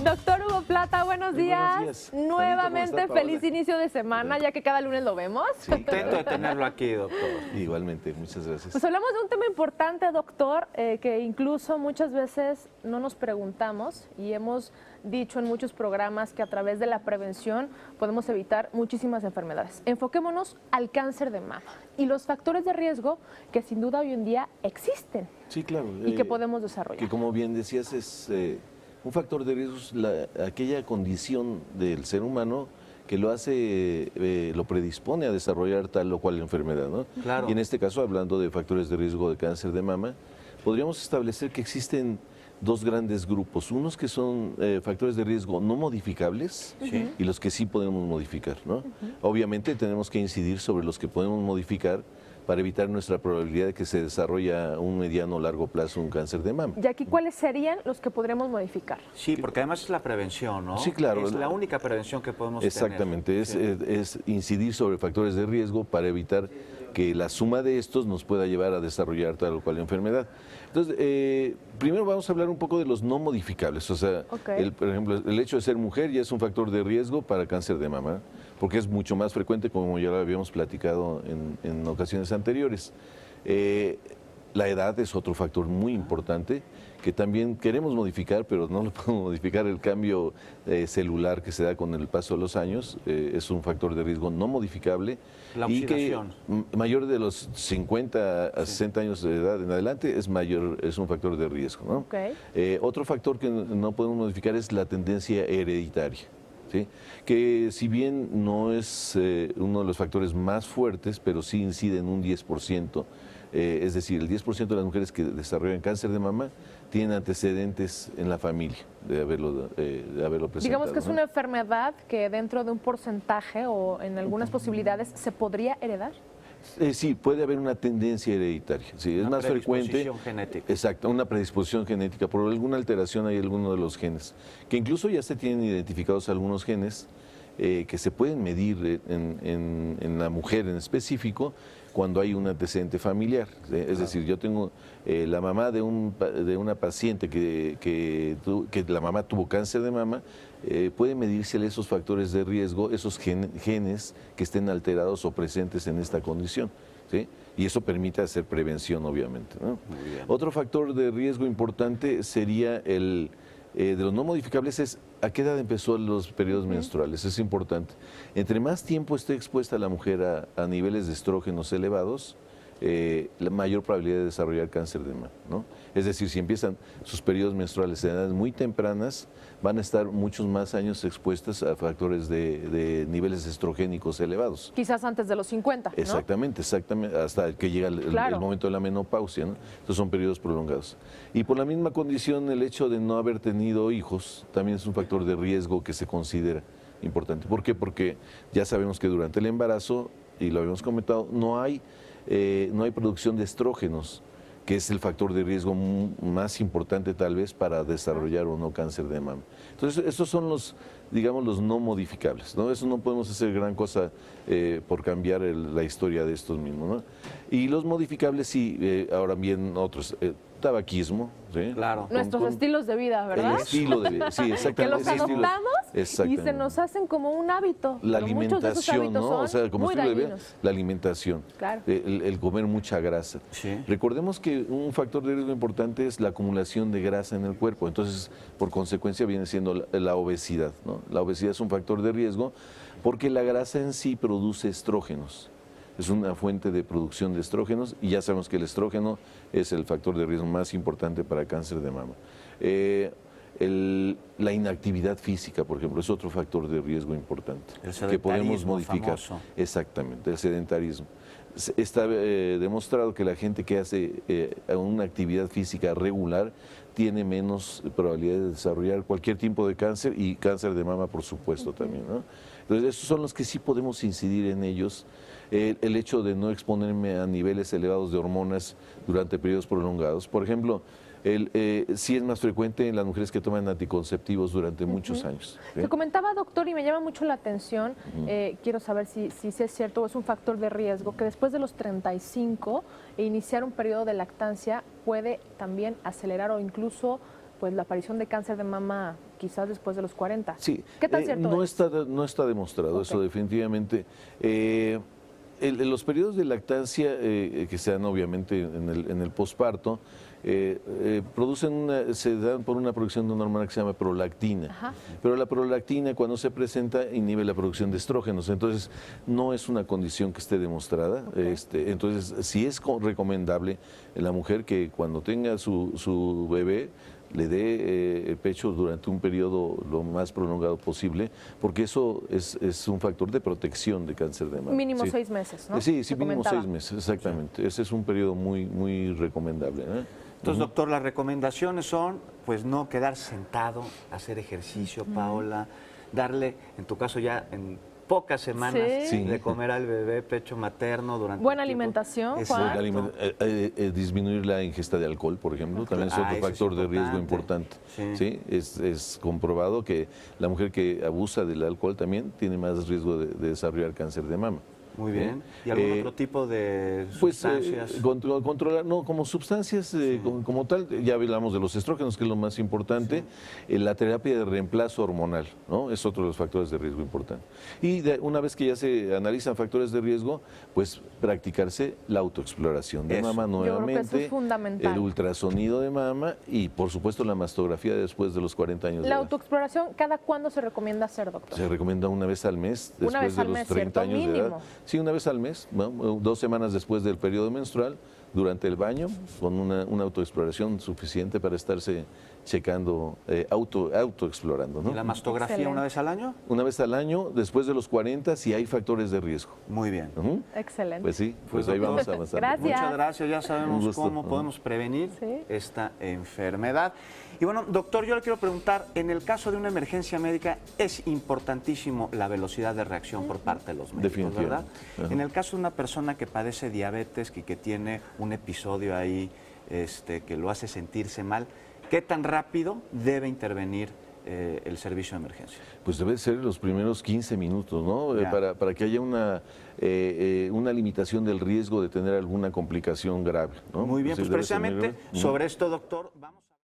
Doctor Hugo Plata, buenos días. Buenos días. Nuevamente Juanita, ¿cómo está, feliz inicio de semana, ya que cada lunes lo vemos. Sí, Contento de tenerlo aquí, doctor. igualmente, muchas gracias. Pues hablamos de un tema importante, doctor, que incluso muchas veces no nos preguntamos y hemos dicho en muchos programas que a través de la prevención podemos evitar muchísimas enfermedades. Enfoquémonos al cáncer de mama y los factores de riesgo que sin duda hoy en día existen Sí, claro. y que podemos desarrollar. Que como bien decías, es un factor de riesgo, es aquella condición del ser humano que lo hace, lo predispone a desarrollar tal o cual enfermedad, ¿no? Claro. Y en este caso, hablando de factores de riesgo de cáncer de mama, podríamos establecer que existen dos grandes grupos, unos que son factores de riesgo no modificables Sí. y los que sí podemos modificar, ¿no? Obviamente tenemos que incidir sobre los que podemos modificar para evitar nuestra probabilidad de que se desarrolle a un mediano o largo plazo un cáncer de mama. Y aquí, ¿cuáles serían los que podremos modificar? Sí, porque además es la prevención, ¿no? Sí, claro. Es la única prevención que podemos Exactamente, tener. es incidir sobre factores de riesgo para evitar que la suma de estos nos pueda llevar a desarrollar tal o cual enfermedad. Entonces, primero vamos a hablar un poco de los no modificables. O sea, Ok. por ejemplo, el hecho de ser mujer ya es un factor de riesgo para cáncer de mama, porque es mucho más frecuente, como ya lo habíamos platicado en ocasiones anteriores. La edad es otro factor muy importante que también queremos modificar, pero no lo podemos modificar. El cambio celular que se da con el paso de los años es un factor de riesgo no modificable. La y que oxidación. mayor de los 50 a 60 años de edad en adelante es un factor de riesgo, ¿no? Ok. Otro factor que no podemos modificar es la tendencia hereditaria, ¿sí? Que si bien no es uno de los factores más fuertes, pero sí incide en un 10%. Es decir, el 10% de las mujeres que desarrollan cáncer de mama tienen antecedentes en la familia de haberlo presentado. Digamos que es ¿no? una enfermedad que dentro de un porcentaje o en algunas posibilidades se podría heredar. Sí, puede haber una tendencia hereditaria. Sí, es Una más frecuente. predisposición genética. Exacto, una predisposición genética. Por alguna alteración hay alguno de los genes. Que incluso ya se tienen identificados algunos genes que se pueden medir en la mujer en específico cuando hay un antecedente familiar. Es decir, yo tengo la mamá de una paciente que la mamá tuvo cáncer de mama, puede medirse esos factores de riesgo, esos genes que estén alterados o presentes en esta condición, ¿sí? Y eso permite hacer prevención, obviamente, ¿no? Muy bien. Otro factor de riesgo importante sería de los no modificables es a qué edad empezó los periodos menstruales. Es importante. Entre más tiempo esté expuesta la mujer a niveles de estrógenos elevados, la mayor probabilidad de desarrollar cáncer de mama, ¿no? Es decir, si empiezan sus periodos menstruales en edades muy tempranas, van a estar muchos más años expuestas a factores de niveles estrogénicos elevados. Quizás antes de los 50, ¿no? Exactamente, hasta que llega Claro. el momento de la menopausia, ¿no? Estos son periodos prolongados. Y por la misma condición, el hecho de no haber tenido hijos también es un factor de riesgo que se considera importante. ¿Por qué? Porque ya sabemos que durante el embarazo, y lo habíamos comentado, no hay producción de estrógenos, que es el factor de riesgo más importante tal vez para desarrollar o no cáncer de mama. Entonces, estos son los no modificables, ¿no? Eso no podemos hacer gran cosa por cambiar la historia de estos mismos, ¿no? Y los modificables sí, ahora bien otros, tabaquismo, ¿sí? Claro. Nuestros estilos de vida, ¿verdad? El estilo de vida, sí, exactamente. Que los ese estilo- adoptamos y exactamente. se nos hacen como un hábito. La pero muchos de esos alimentación, hábitos ¿no? O son sea, como muy estilo de vida, dañinos. la alimentación, Claro. el comer mucha grasa. Sí. Recordemos que un factor de riesgo importante es la acumulación de grasa en el cuerpo, entonces por consecuencia viene siendo la obesidad, ¿no? La obesidad es un factor de riesgo porque la grasa en sí produce estrógenos. Es una fuente de producción de estrógenos y ya sabemos que el estrógeno es el factor de riesgo más importante para cáncer de mama. La inactividad física, por ejemplo, es otro factor de riesgo importante El que podemos sedentarismo modificar. famoso. Exactamente, el sedentarismo. Está demostrado que la gente que hace una actividad física regular tiene menos probabilidad de desarrollar cualquier tipo de cáncer y cáncer de mama, por supuesto, también, ¿no? Entonces, esos son los que sí podemos incidir en ellos. El hecho de no exponerme a niveles elevados de hormonas durante periodos prolongados. Por ejemplo, sí es más frecuente en las mujeres que toman anticonceptivos durante muchos años, ¿sí? Te comentaba, doctor, y me llama mucho la atención, quiero saber si es cierto o es un factor de riesgo, que después de los 35 iniciar un periodo de lactancia puede también acelerar o incluso pues la aparición de cáncer de mama quizás después de los 40. Sí, ¿Qué tan cierto no es? no está demostrado eso Ok. definitivamente. Los periodos de lactancia que se dan obviamente en el posparto se dan por una producción de una hormona que se llama prolactina. Ajá. Pero la prolactina cuando se presenta inhibe la producción de estrógenos, entonces no es una condición que esté demostrada. Entonces sí es recomendable en la mujer que cuando tenga su bebé le dé pecho durante un periodo lo más prolongado posible, porque eso es un factor de protección de cáncer de mama. Mínimo Sí. 6 meses, ¿no? Sí, Se mínimo comentaba. 6 meses, exactamente. Ese es un periodo muy recomendable. Entonces, doctor, las recomendaciones son, pues, no quedar sentado, hacer ejercicio, Paola, darle, en tu caso ya en pocas semanas, Sí. de comer al bebé pecho materno durante Buena el tiempo. alimentación, Exacto. Juan. Disminuir la ingesta de alcohol, por ejemplo, también es otro ese es factor de riesgo importante. importante. Sí. ¿Sí? Es comprobado que la mujer que abusa del alcohol también tiene más riesgo de desarrollar cáncer de mama. Muy bien. ¿Sí? ¿Y algún otro tipo de Pues sustancias? controlar, no, como sustancias como tal, ya hablamos de los estrógenos, que es lo más importante, la terapia de reemplazo hormonal, ¿no? Es otro de los factores de riesgo importante. Y una vez que ya se analizan factores de riesgo, pues practicarse la autoexploración de Eso. mama Yo creo que eso nuevamente, es fundamental. el ultrasonido de mama y por supuesto la mastografía después de los 40 años de La edad. autoexploración, ¿cada cuándo se recomienda hacer, doctor? Se recomienda una vez al mes, Una después vez de al los mes, 30 ¿cierto? años de edad. Mínimo. Sí, una vez al mes, ¿no? 2 semanas después del periodo menstrual, durante el baño, con una autoexploración suficiente para estarse checando, autoexplorando, ¿no? ¿Y la mastografía Excelente. una vez al año? Una vez al año, después de los 40, si hay factores de riesgo. Muy bien. Ujú. Excelente. Pues sí, Pues, pues ahí doctor, vamos avanzando. gracias. Muchas gracias, ya Un sabemos gusto. cómo Ajá. podemos prevenir Sí. esta enfermedad. Y bueno, doctor, yo le quiero preguntar, en el caso de una emergencia médica es importantísimo la velocidad de reacción por parte de los médicos, ¿verdad? Definitivamente. Ajá. En el caso de una persona que padece diabetes y que tiene un episodio ahí que lo hace sentirse mal, ¿qué tan rápido debe intervenir el servicio de emergencia? Pues debe ser los primeros 15 minutos, ¿no? Ya. Para que haya una limitación del riesgo de tener alguna complicación grave, ¿no? Muy bien, Sí, pues debe ser muy precisamente grave. Ujú. sobre esto, doctor, vamos...